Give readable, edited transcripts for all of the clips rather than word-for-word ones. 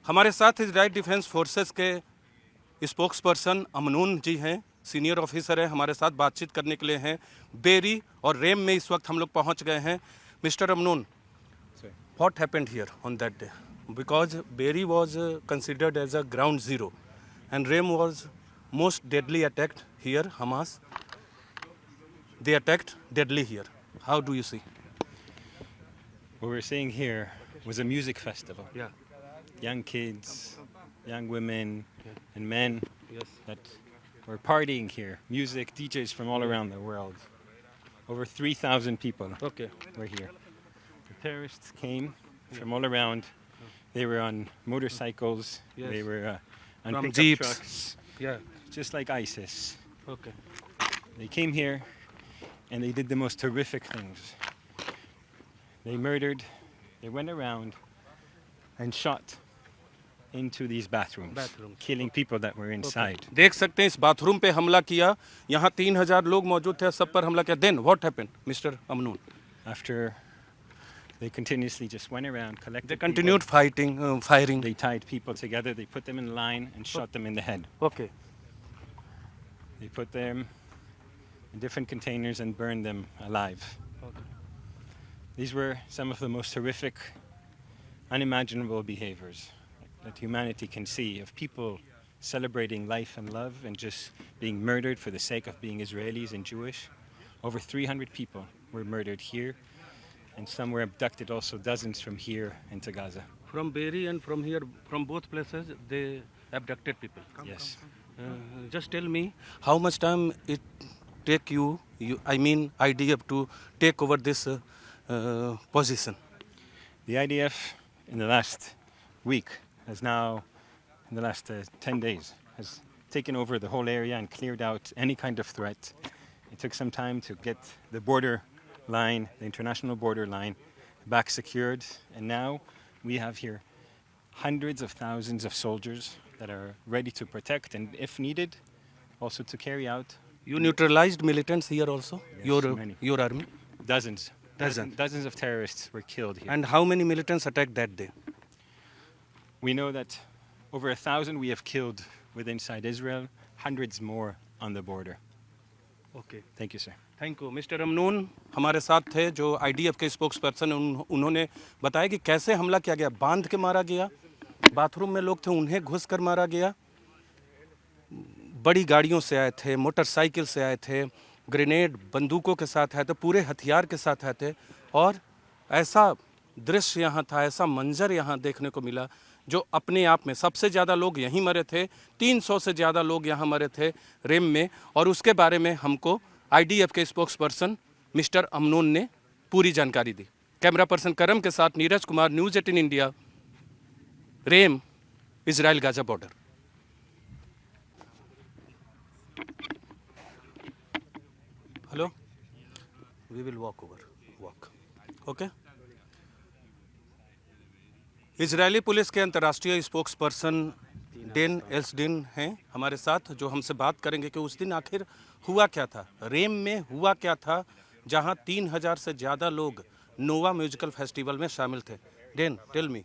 हमारे साथ Israel defence forces के स्पोक्स पर्सन अमनून जी हैं, सीनियर ऑफिसर हैं, हमारे साथ बातचीत करने के लिए हैं। बेरी और रेम में इस वक्त हम लोग पहुंच गए हैं। Mister Amnon, what happened here on that day? Because Beeri was considered as a ground zero and Rem was most deadly attacked here. Hamas, they attacked deadly here. How do you see? What we're seeing here was a music festival. Yeah. Young kids, young women, and men Yes. that were partying here. Music, DJs from all around the world. Over 3,000 people Okay. were here. The terrorists came from all around. They were on motorcycles. Yes. They were on From pickup jeeps. trucks, Yeah. just like ISIS. Okay. They came here and they did the most horrific things. They murdered, they went around and shot into these bathrooms, killing people that were inside. देख सकते हैं इस bathroom पे हमला किया। यहाँ 3,000 लोग मौजूद थे, सब पर हमला किया। Then what happened, Mr. Amnoon? After they continuously just went around, collected They continued fighting, firing. They tied people together, they put them in line and shot them in the head. Okay. They put them in different containers and burned them alive. Okay. These were some of the most horrific, unimaginable behaviors that humanity can see of people celebrating life and love and just being murdered for the sake of being Israelis and Jewish. Over 300 people were murdered here, and some were abducted also, dozens from here into Gaza. From Beirut and from here, from both places, they abducted people. Yes. Just tell me, how much time it take you I mean, IDF to take over this position? The IDF in the last week has now, in the last 10 days, has taken over the whole area and cleared out any kind of threat. It took some time to get the border line, the international border line, back secured, and now we have here hundreds of thousands of soldiers that are ready to protect and, if needed, also to carry out. You neutralized militants here also? Yes, many. Your army? Dozens. Dozens of terrorists were killed here. And how many militants attacked that day? We know that over 1,000 we have killed with inside Israel, hundreds more on the border. Okay. Thank you, sir. Thank you. Mister Amnon हमारे साथ थे, जो IDF के spokes person. उन्होंने बताया कि कैसे हमला किया गया। बांध के मारा गया, बाथरूम में लोग थे उन्हें घुस कर मारा गया। बड़ी गाड़ियों से आए थे, मोटरसाइकिल से आए थे, ग्रेनेड बंदूकों के साथ आए थे, पूरे हथियार के साथ आए थे। और ऐसा दृश्य यहाँ था, ऐसा मंजर यहाँ देखने को मिला जो अपने आप में, सबसे ज़्यादा लोग यहीं मरे थे। 300 से ज़्यादा लोग यहाँ मरे थे रेम में। और उसके बारे में हमको आईडीएफ के स्पोक्स पर्सन मिस्टर अमनून ने पूरी जानकारी दी। कैमरा पर्सन करम के साथ नीरज कुमार, न्यूज़ 18 इंडिया, रेम, Israel Gaza border. Hello, we will walk okay. Israeli police के अंतर्राष्ट्रीय स्पोक्स पर्सन डेन एल्सडिन हैं हमारे साथ, जो हमसे बात करेंगे कि उस दिन आखिर हुआ क्या था, रेम में हुआ क्या था, जहां 3,000 से ज़्यादा लोग नोवा म्यूजिकल फेस्टिवल में शामिल थे। Then, tell me,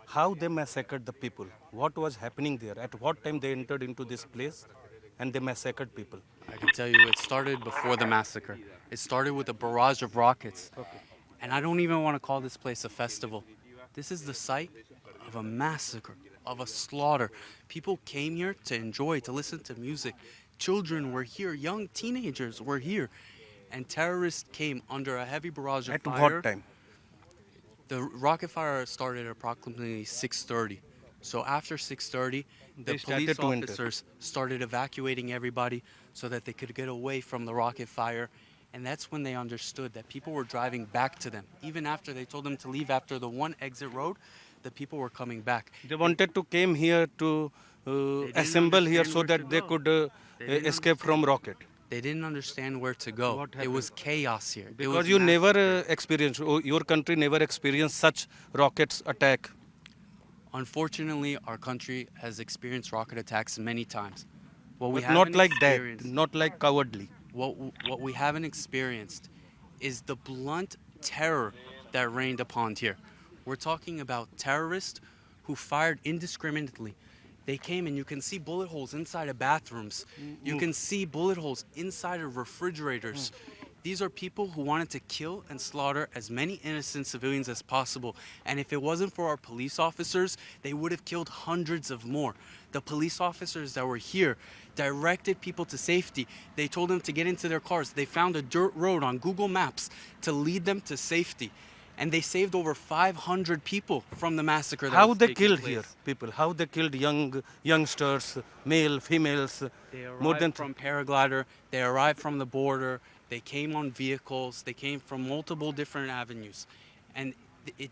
how they massacred the people? What was happening there? At what time they entered into this place and they massacred people? I can tell you it started before the massacre. It started with a barrage of rockets. Okay. And I don't even want to call this place a festival. This is the site of a massacre, of a slaughter. People came here to enjoy, to listen to music. Children were here, young teenagers were here. And terrorists came under a heavy barrage of fire. At what time? The rocket fire started at approximately 6:30. So after 6:30, the They started police to enter. officers started evacuating everybody so that they could get away from the rocket fire. And that's when they understood that people were driving back to them. Even after they told them to leave after the one exit road, the people were coming back. They wanted to came here to assemble here so understand where that to they go. could didn't escape from rocket. They didn't understand where to go. What It was chaos here. It Because was you never massacre. experienced, your country never experienced such rockets attack. Unfortunately, our country has experienced rocket attacks many times. What we But not haven't like that, experienced- not like cowardly. What we haven't experienced is the blunt terror that reigned upon here. We're talking about terrorists who fired indiscriminately. They came and you can see bullet holes inside of bathrooms. You can see bullet holes inside of refrigerators. These are people who wanted to kill and slaughter as many innocent civilians as possible. And if it wasn't for our police officers, they would have killed hundreds of more. The police officers that were here directed people to safety. They told them to get into their cars. They found a dirt road on Google Maps to lead them to safety. And they saved over 500 people from the massacre that How was they taking killed place. here people? How they killed youngsters, male, females? They More arrived than from paraglider. They arrived from the border. They came on vehicles. They came from multiple different avenues. And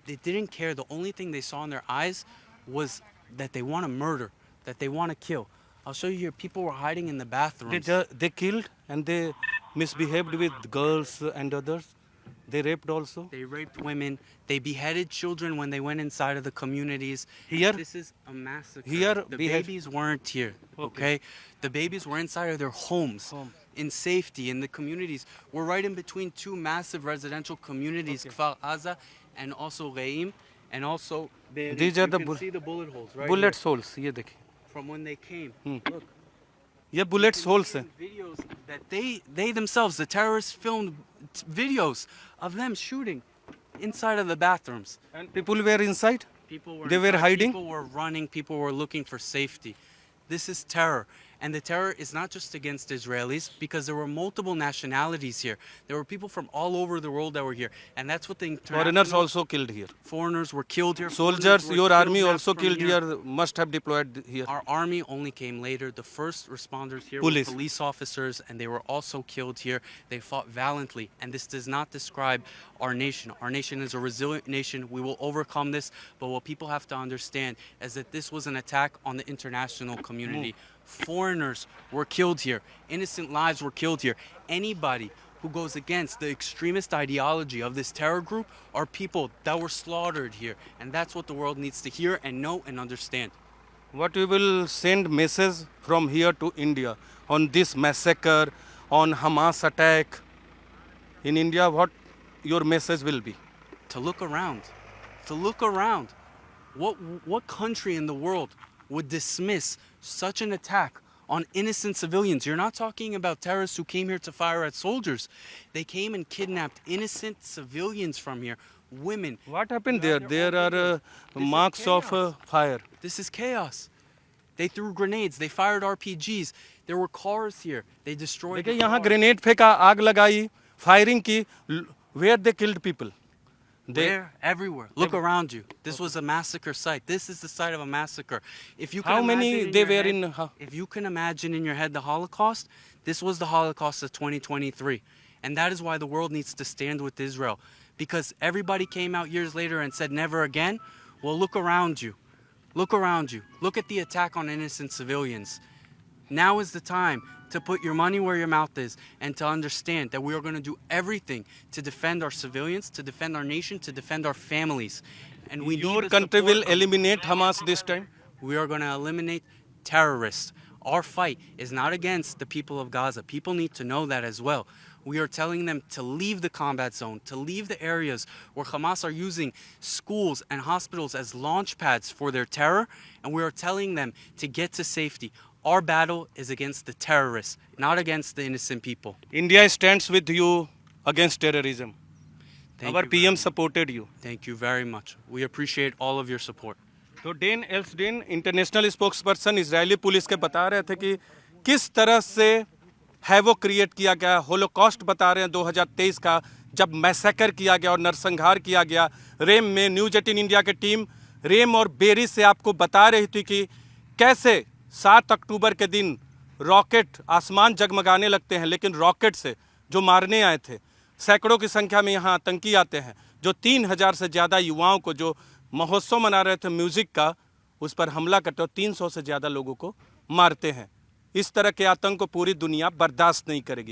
they didn't care. The only thing they saw in their eyes was that they want to murder, that they want to kill. I'll show you here. People were hiding in the bathrooms. They killed and they misbehaved with girls and others. They raped also. They raped women. They beheaded children when they went inside of the communities. Here? This is a massacre. Here, the behead- babies weren't here, Okay. okay? The babies were inside of their homes, in safety, in the communities. We're right in between two massive residential communities, Kfar Aza and also Reim, and also Be'eri. These are You the can see the bullet holes right bullet here holes. ये देखिए, from when they came. Look. ये bullet holes हैं. Videos that they themselves, the terrorists, filmed videos of them shooting inside of the bathrooms. And people were inside. People were They were inside, hiding? People were running. People were looking for safety. This is terror. And the terror is not just against Israelis, because there were multiple nationalities here. There were people from all over the world that were here. And that's what the Foreigners international also killed here. foreigners were killed here. Soldiers, Foreigners were your army killed also from killed here. Must have deployed here. Our army only came later. The first responders here Police. were police officers, and they were also killed here. They fought valiantly, and this does not describe our nation. Our nation is a resilient nation. We will overcome this, but what people have to understand is that this was an attack on the international community. Foreigners were killed here. Innocent lives were killed here. Anybody who goes against the extremist ideology of this terror group are people that were slaughtered here. And that's what the world needs to hear and know and understand. What we will send message from here to India on this massacre, on Hamas attack in India? What your message will be? To look around. To look around. What country in the world would dismiss such an attack on innocent civilians? You're not talking about terrorists who came here to fire at soldiers. They came and kidnapped innocent civilians from here, women. What happened there? There are marks of fire. This is chaos. They threw grenades. They fired RPGs. There were cars here. They destroyed देखिए the यहाँ cars. Grenade फेंका, आग लगाई, firing की. Where they killed people? Where? Everywhere. Look around you. This was a massacre site. This is the site of a massacre. If you can How many imagine in they your were head- in? If you can imagine in your head the Holocaust, this was the Holocaust of 2023. And that is why the world needs to stand with Israel. Because everybody came out years later and said never again. Well, look around you. Look around you. Look at the attack on innocent civilians. Now is the time to put your money where your mouth is and to understand that we are going to do everything to defend our civilians, to defend our nation, to defend our families. And we Your need the country will support of- eliminate Hamas this time. We are going to eliminate terrorists. Our fight is not against the people of Gaza. People need to know that as well. We are telling them to leave the combat zone, to leave the areas where Hamas are using schools and hospitals as launch pads for their terror, and we are telling them to get to safety. Our battle is against the terrorists, not against the innocent people. India stands with you against terrorism. Thank Our you very PM much. supported you. Thank you very much. We appreciate all of your support. तो Dean Elsdunne international spokesperson Israeli police के बता रहे थे कि किस तरह से havoc create किया गया. होलोकॉस्ट बता रहे हैं 2023 का, जब मैसेकर किया गया और नरसंहार किया गया रेम में. न्यूज 18 इंडिया की टीम रेम और बेरी से आपको बता रही थी कि कैसे 7 अक्टूबर के दिन रॉकेट आसमान जगमगाने लगते हैं, लेकिन रॉकेट से जो मारने आए थे सैकड़ों की संख्या में यहाँ आतंकी आते हैं, जो 3000 से ज़्यादा युवाओं को जो महोत्सव मना रहे थे म्यूज़िक का, उस पर हमला करते और 300 से ज़्यादा लोगों को मारते हैं. इस तरह के आतंक को पूरी दुनिया बर्दाश्त नहीं करेगी.